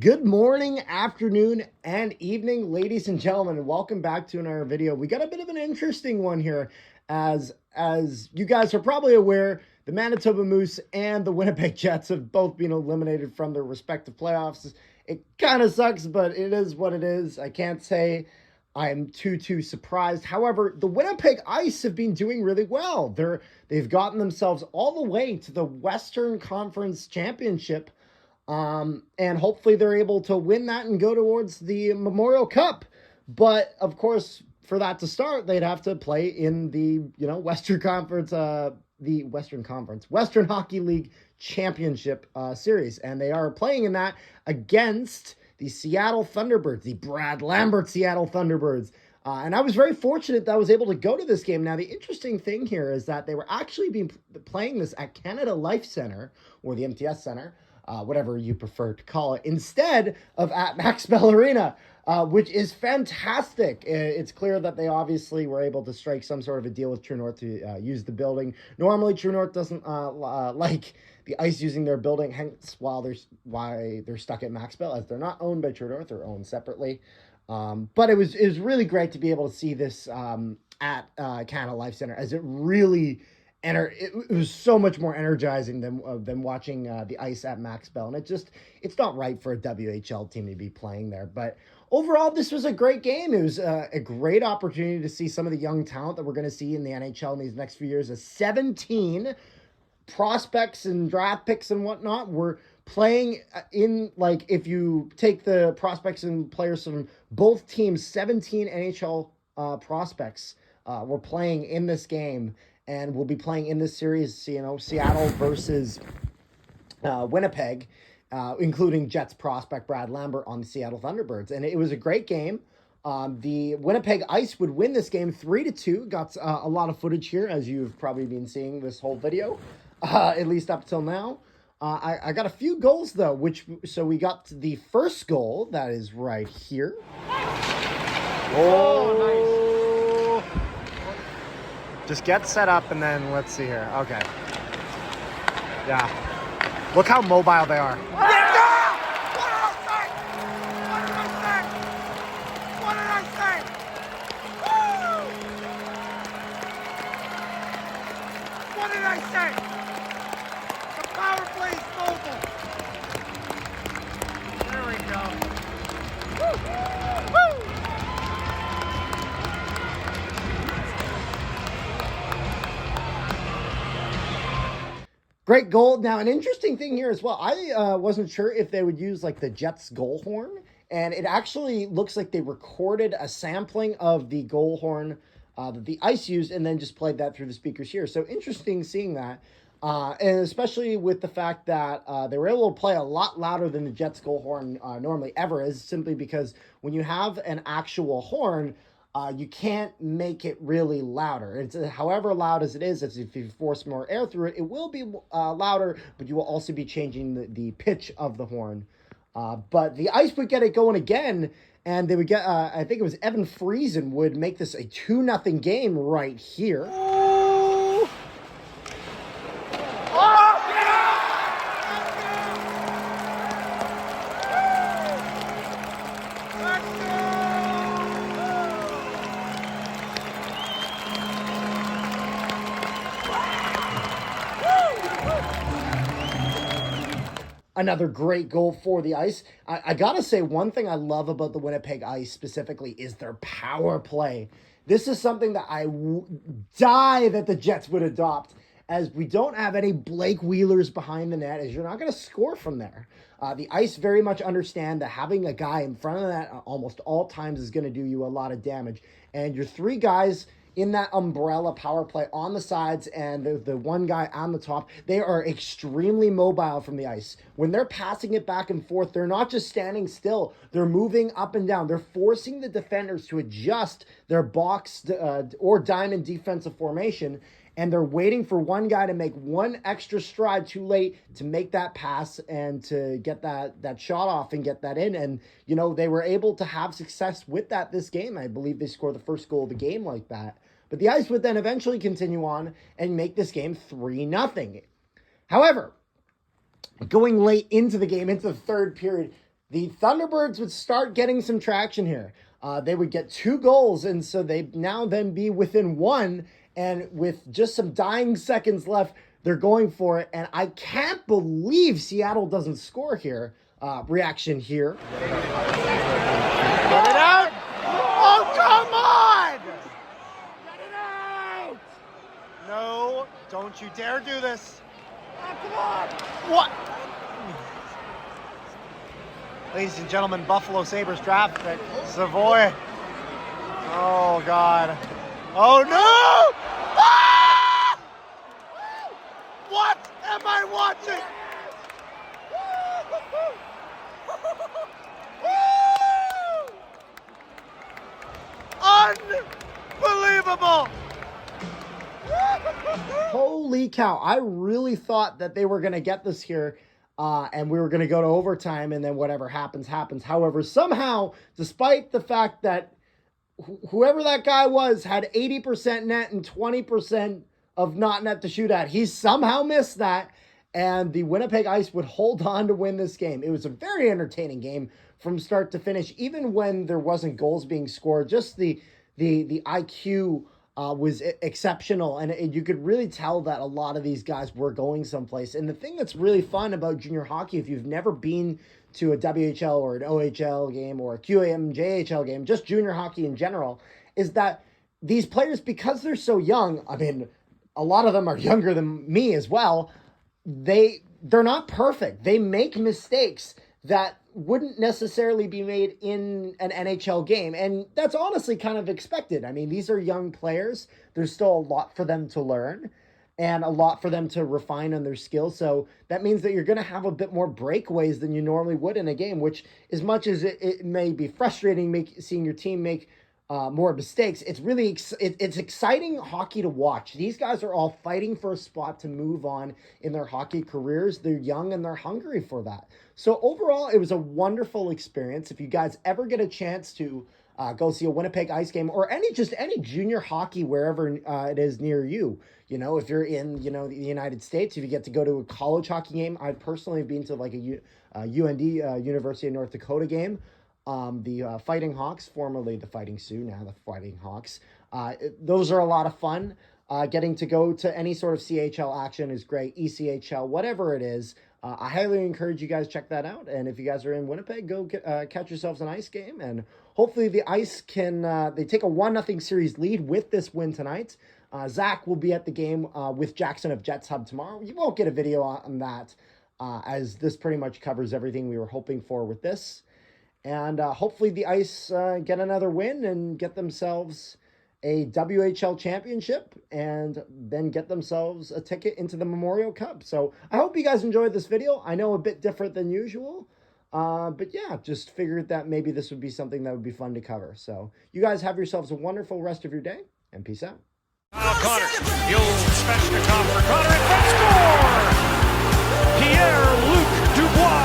Good morning, afternoon, and evening, ladies and gentlemen, and welcome back to another video. We got a bit of an interesting one here, as you guys are probably aware, the Manitoba Moose and the Winnipeg Jets have both been eliminated from their respective playoffs. It kind of sucks, but it is what it is. I can't say I'm too surprised. However, the Winnipeg Ice have been doing really well. They've gotten themselves all the way to the Western Conference Championship. And hopefully they're able to win that and go towards the Memorial Cup. But of course, for that to start, they'd have to play in the, Western Conference, Western Hockey League Championship series. And they are playing in that against the Seattle Thunderbirds, the Brad Lambert Seattle Thunderbirds. And I was very fortunate that I was able to go to this game. Now, the interesting thing here is that they were actually playing this at Canada Life Center, or the MTS Center, whatever you prefer to call it, instead of at Max Bell Arena, which is fantastic. It's clear that they obviously were able to strike some sort of a deal with True North to use the building. Normally, True North doesn't like the Ice using their building, hence why they're stuck at Max Bell, as they're not owned by True North, they're owned separately. But it was really great to be able to see this at Canada Life Center, as it really... And it was so much more energizing than watching the Ice at Max Bell. And it's not right for a WHL team to be playing there. But overall, this was a great game. It was a great opportunity to see some of the young talent that we're going to see in the NHL in these next few years. 17 prospects and draft picks and whatnot were playing in, like, if you take the prospects and players from both teams, 17 NHL prospects were playing in this game. And we'll be playing in this series, Seattle versus Winnipeg, including Jets prospect Brad Lambert on the Seattle Thunderbirds. And it was a great game. The Winnipeg Ice would win this game 3-2. Got a lot of footage here, as you've probably been seeing this whole video, at least up till now. I got a few goals, though, so we got the first goal, that is right here. Oh, nice. Just get set up, and then let's see here. Okay. Yeah. Look how mobile they are. What did I say? Woo! What did I say? The power play is mobile. There we go. Woo! Woo! Great goal. Now, an interesting thing here as well. I wasn't sure if they would use like the Jets goal horn, and it actually looks like they recorded a sampling of the goal horn that the Ice used and then just played that through the speakers here. So interesting seeing that, and especially with the fact that they were able to play a lot louder than the Jets goal horn normally ever is, simply because when you have an actual horn, you can't make it really louder. It's however loud as it is, if you force more air through it, it will be louder, but you will also be changing the pitch of the horn. But the Ice would get it going again, and they would get, I think it was Evan Friesen would make this a 2-0 game right here. Another great goal for the Ice. I gotta say, one thing I love about the Winnipeg Ice specifically is their power play. This is something that I die that the Jets would adopt, as we don't have any Blake Wheelers behind the net, as you're not going to score from there. The Ice very much understand that having a guy in front of the net almost all times is going to do you a lot of damage. And your three guys in that umbrella power play on the sides and the one guy on the top, they are extremely mobile from the Ice. When they're passing it back and forth, they're not just standing still. They're moving up and down. They're forcing the defenders to adjust their box or diamond defensive formation, and they're waiting for one guy to make one extra stride too late to make that pass and to get that shot off and get that in. And, they were able to have success with that this game. I believe they scored the first goal of the game like that. But the Ice would then eventually continue on and make this game 3-0. However, going late into the game, into the third period, the Thunderbirds would start getting some traction here. They would get 2 goals, and so they now then be within 1, and with just some dying seconds left, they're going for it, and I can't believe Seattle doesn't score here. Reaction here. Get it out! Oh, come on! Get it out! No, don't you dare do this. Oh, come on! What? Ladies and gentlemen, Buffalo Sabres draft pick, Savoy. Oh, God. Oh, no! Ah! What am I watching? Unbelievable! Holy cow. I really thought that they were going to get this here, and we were going to go to overtime, and then whatever happens, happens. However, somehow, despite the fact that whoever that guy was had 80% net and 20% of not net to shoot at, he somehow missed that, and the Winnipeg Ice would hold on to win this game. It was a very entertaining game from start to finish, even when there wasn't goals being scored. Just the IQ was exceptional, and you could really tell that a lot of these guys were going someplace. And the thing that's really fun about junior hockey, if you've never been to a WHL or an OHL game or a JHL game, just junior hockey in general, is that these players, because they're so young, I mean, a lot of them are younger than me as well, they're not perfect. They make mistakes that wouldn't necessarily be made in an NHL game. And that's honestly kind of expected. I mean, these are young players. There's still a lot for them to learn and a lot for them to refine on their skills. So that means that you're going to have a bit more breakaways than you normally would in a game, which, as much as it may be frustrating seeing your team make more mistakes, it's really it's exciting hockey to watch. These guys are all fighting for a spot to move on in their hockey careers. They're young and they're hungry for that. So overall, it was a wonderful experience. If you guys ever get a chance to go see a Winnipeg Ice game, or any junior hockey wherever it is near you, if you're in the United States, if you get to go to a college hockey game, I've personally been to like a UND University of North Dakota game. The Fighting Hawks, formerly the Fighting Sioux, now the Fighting Hawks. Those are a lot of fun. Getting to go to any sort of CHL action is great. ECHL, whatever it is. I highly encourage you guys check that out. And if you guys are in Winnipeg, go catch yourselves an Ice game. And hopefully the Ice can, they take a 1-0 series lead with this win tonight. Zach will be at the game with Jackson of JetsHub tomorrow. You won't get a video on that as this pretty much covers everything we were hoping for with this. And hopefully the Ice get another win and get themselves a WHL championship and then get themselves a ticket into the Memorial Cup. So I hope you guys enjoyed this video. I know a bit different than usual, but yeah, just figured that maybe this would be something that would be fun to cover. So you guys have yourselves a wonderful rest of your day, and peace out. Connor, the old Svechnikov for Connor, and score! Pierre-Luc Dubois